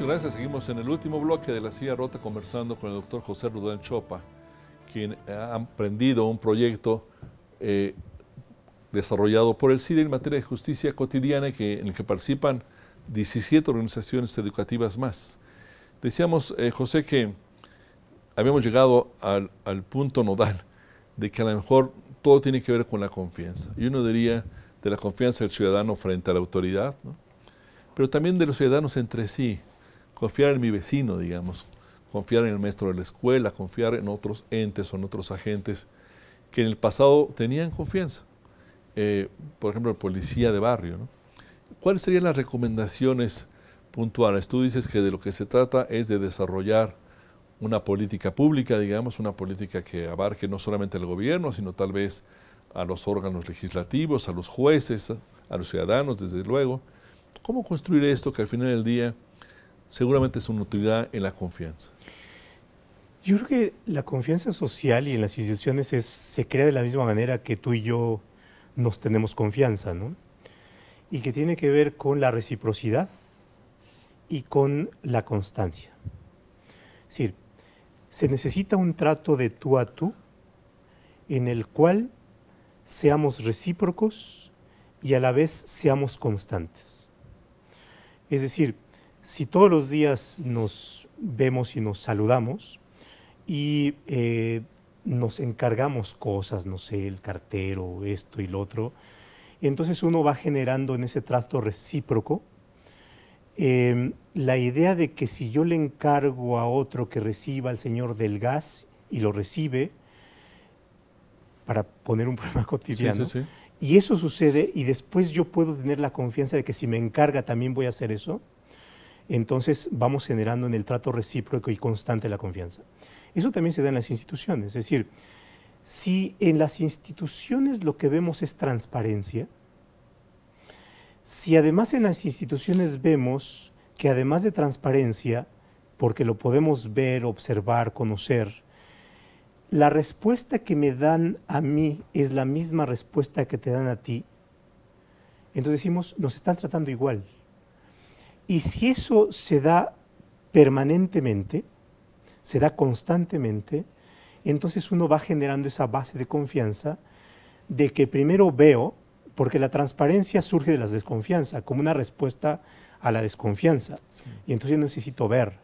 gracias. Seguimos en el último bloque de La Silla Rota conversando con el doctor José Rudén Chopa, quien ha emprendido un proyecto desarrollado por el CIDE en materia de justicia cotidiana en el que participan 17 organizaciones educativas más. Decíamos, José, que habíamos llegado al punto nodal de que a lo mejor todo tiene que ver con la confianza. Y uno diría de la confianza del ciudadano frente a la autoridad, ¿no? Pero también de los ciudadanos entre sí. Confiar en mi vecino, digamos, confiar en el maestro de la escuela, confiar en otros entes o en otros agentes que en el pasado tenían confianza. Por ejemplo, el policía de barrio, ¿no? ¿Cuáles serían las recomendaciones puntuales? Tú dices que de lo que se trata es de desarrollar una política pública, digamos, una política que abarque no solamente al gobierno, sino tal vez a los órganos legislativos, a los jueces, a los ciudadanos, desde luego. ¿Cómo construir esto que al final del día seguramente se nutrirá en la confianza? Yo creo que la confianza social y en las instituciones se crea de la misma manera que tú y yo nos tenemos confianza, ¿no? Y que tiene que ver con la reciprocidad y con la constancia. Es decir, se necesita un trato de tú a tú en el cual seamos recíprocos y a la vez seamos constantes. Es decir, si todos los días nos vemos y nos saludamos y nos encargamos cosas, no sé, el cartero, esto y lo otro, entonces uno va generando en ese trato recíproco la idea de que si yo le encargo a otro que reciba al señor del gas y lo recibe, para poner un problema cotidiano, Sí. y eso sucede y después yo puedo tener la confianza de que si me encarga también voy a hacer eso, entonces vamos generando en el trato recíproco y constante la confianza. Eso también se da en las instituciones, es decir, si en las instituciones lo que vemos es transparencia, si además en las instituciones vemos que además de transparencia, porque lo podemos ver, observar, conocer, la respuesta que me dan a mí es la misma respuesta que te dan a ti, entonces decimos, nos están tratando igual. Y si eso se da permanentemente, se da constantemente, entonces uno va generando esa base de confianza de que primero veo, porque la transparencia surge de la desconfianza, como una respuesta a la desconfianza. Sí. Y entonces yo necesito ver.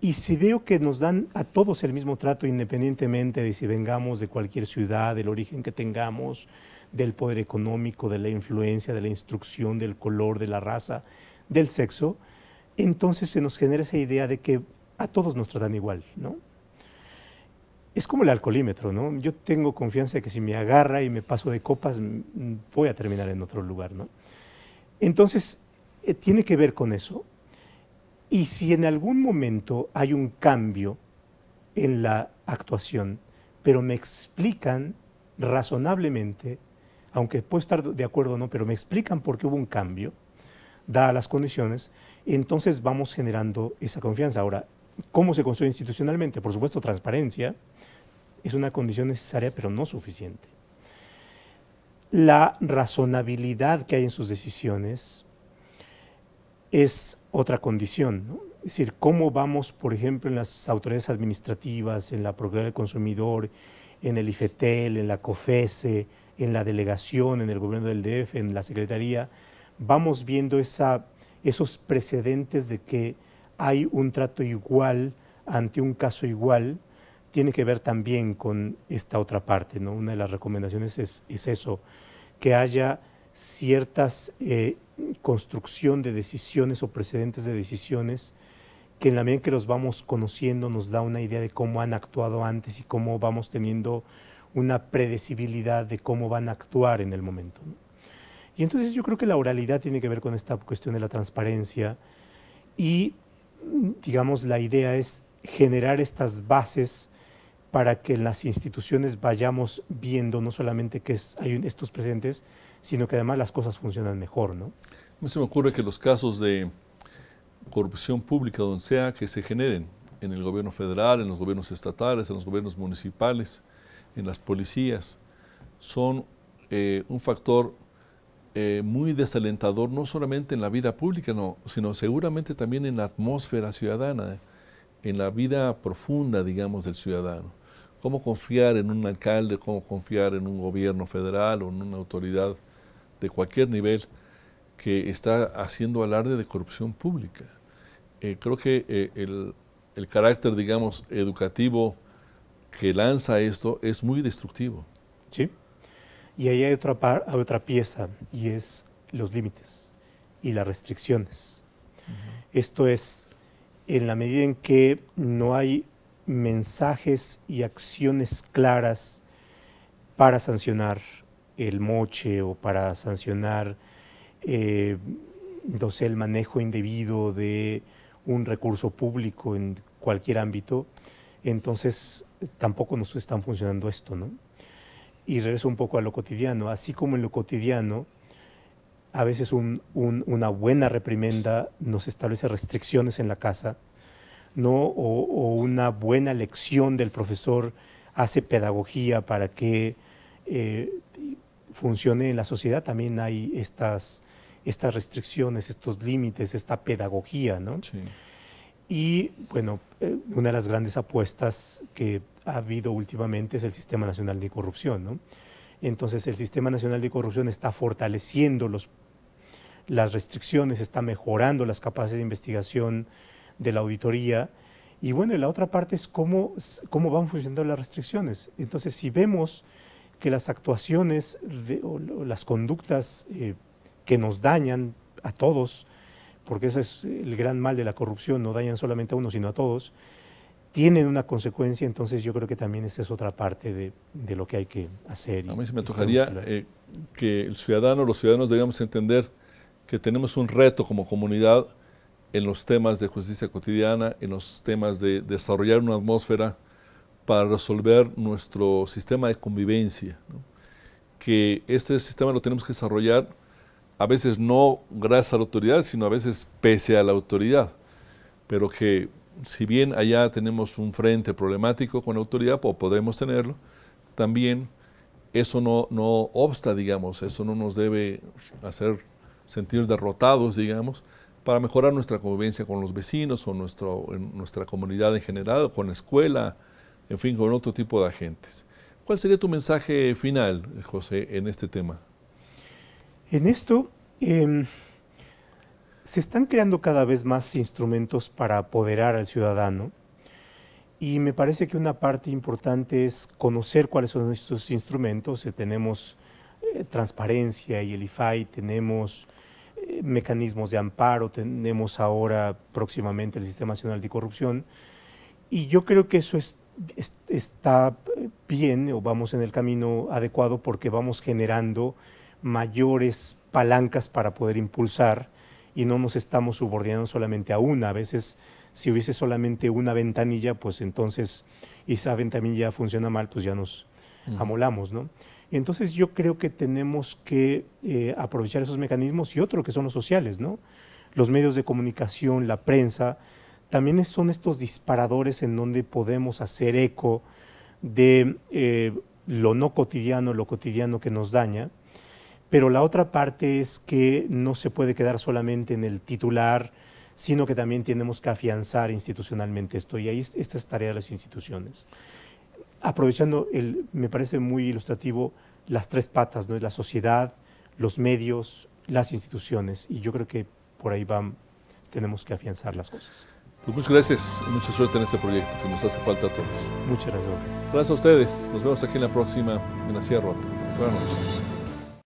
Y si veo que nos dan a todos el mismo trato, independientemente de si vengamos de cualquier ciudad, del origen que tengamos, del poder económico, de la influencia, de la instrucción, del color, de la raza, del sexo, entonces se nos genera esa idea de que a todos nos tratan igual, ¿no? Es como el alcoholímetro, ¿no? Yo tengo confianza de que si me agarra y me paso de copas, voy a terminar en otro lugar, ¿no? Entonces, tiene que ver con eso. Y si en algún momento hay un cambio en la actuación, pero me explican razonablemente, aunque puedo estar de acuerdo o no, pero me explican por qué hubo un cambio, dadas las condiciones, entonces vamos generando esa confianza. Ahora, ¿cómo se construye institucionalmente? Por supuesto, transparencia es una condición necesaria, pero no suficiente. La razonabilidad que hay en sus decisiones es otra condición, ¿no? Es decir, cómo vamos, por ejemplo, en las autoridades administrativas, en la Procuraduría del Consumidor, en el IFETEL, en la COFESE, en la delegación, en el gobierno del DF, en la Secretaría, vamos viendo esos precedentes de que hay un trato igual ante un caso igual. Tiene que ver también con esta otra parte, ¿no? Una de las recomendaciones es eso, que haya ciertas construcción de decisiones o precedentes de decisiones que en la medida que los vamos conociendo nos da una idea de cómo han actuado antes y cómo vamos teniendo una predecibilidad de cómo van a actuar en el momento, ¿no? Y entonces yo creo que la oralidad tiene que ver con esta cuestión de la transparencia y, digamos, la idea es generar estas bases para que en las instituciones vayamos viendo no solamente que hay estos presentes, sino que además las cosas funcionan mejor, ¿no? A mí se me ocurre que los casos de corrupción pública, donde sea que se generen, en el gobierno federal, en los gobiernos estatales, en los gobiernos municipales, en las policías, son un factor muy desalentador, no solamente en la vida pública, no, sino seguramente también en la atmósfera ciudadana, en la vida profunda, digamos, del ciudadano. Cómo confiar en un alcalde, cómo confiar en un gobierno federal o en una autoridad de cualquier nivel que está haciendo alarde de corrupción pública. Creo que el carácter, digamos, educativo que lanza esto es muy destructivo. Sí. Y ahí hay otra pieza, y es los límites y las restricciones. Esto es, en la medida en que no hay mensajes y acciones claras para sancionar el moche o para sancionar no sé, el manejo indebido de un recurso público en cualquier ámbito, entonces tampoco nos están funcionando esto, ¿no? Y regreso un poco a lo cotidiano. Así como en lo cotidiano, a veces una buena reprimenda nos establece restricciones en la casa, ¿no? O una buena lección del profesor hace pedagogía para que funcione en la sociedad. También hay estas restricciones, estos límites, esta pedagogía, ¿no? Sí. Y bueno, una de las grandes apuestas que ha habido últimamente es el Sistema Nacional de Corrupción, ¿no? Entonces el Sistema Nacional de Corrupción está fortaleciendo las restricciones, está mejorando las capacidades de investigación de la auditoría. Y bueno, y la otra parte es cómo van funcionando las restricciones. Entonces, si vemos que las actuaciones o las conductas que nos dañan a todos, porque ese es el gran mal de la corrupción, no dañan solamente a uno, sino a todos, tienen una consecuencia. Entonces yo creo que también esa es otra parte de lo que hay que hacer. A mí se me antojaría que los ciudadanos deberíamos entender que tenemos un reto como comunidad en los temas de justicia cotidiana, en los temas de desarrollar una atmósfera para resolver nuestro sistema de convivencia, ¿no? Que este sistema lo tenemos que desarrollar a veces no gracias a la autoridad, sino a veces pese a la autoridad, pero que si bien allá tenemos un frente problemático con la autoridad, o podemos tenerlo, también eso no obsta, digamos, eso no nos debe hacer sentir derrotados, digamos, para mejorar nuestra convivencia con los vecinos o nuestra comunidad en general, con la escuela, en fin, con otro tipo de agentes. ¿Cuál sería tu mensaje final, José, en este tema? En esto se están creando cada vez más instrumentos para apoderar al ciudadano, y me parece que una parte importante es conocer cuáles son estos instrumentos. Tenemos transparencia y el IFAI, tenemos mecanismos de amparo, tenemos ahora próximamente el Sistema Nacional de Corrupción, y yo creo que eso está bien, o vamos en el camino adecuado, porque vamos generando mayores palancas para poder impulsar y no nos estamos subordinando solamente a una. A veces, si hubiese solamente una ventanilla, pues entonces, y esa ventanilla funciona mal, pues ya nos amolamos, ¿no? Entonces yo creo que tenemos que aprovechar esos mecanismos, y otro que son los sociales, ¿no? Los medios de comunicación, la prensa, también son estos disparadores en donde podemos hacer eco de lo no cotidiano, lo cotidiano que nos daña. Pero la otra parte es que no se puede quedar solamente en el titular, sino que también tenemos que afianzar institucionalmente esto, y ahí esta es tarea de las instituciones. Aprovechando, me parece muy ilustrativo, las tres patas, ¿no? Es la sociedad, los medios, las instituciones, y yo creo que por ahí tenemos que afianzar las cosas. Pues muchas gracias y mucha suerte en este proyecto que nos hace falta a todos. Muchas gracias. Gracias a ustedes. Nos vemos aquí en la próxima en La Silla Rota. Buenas noches.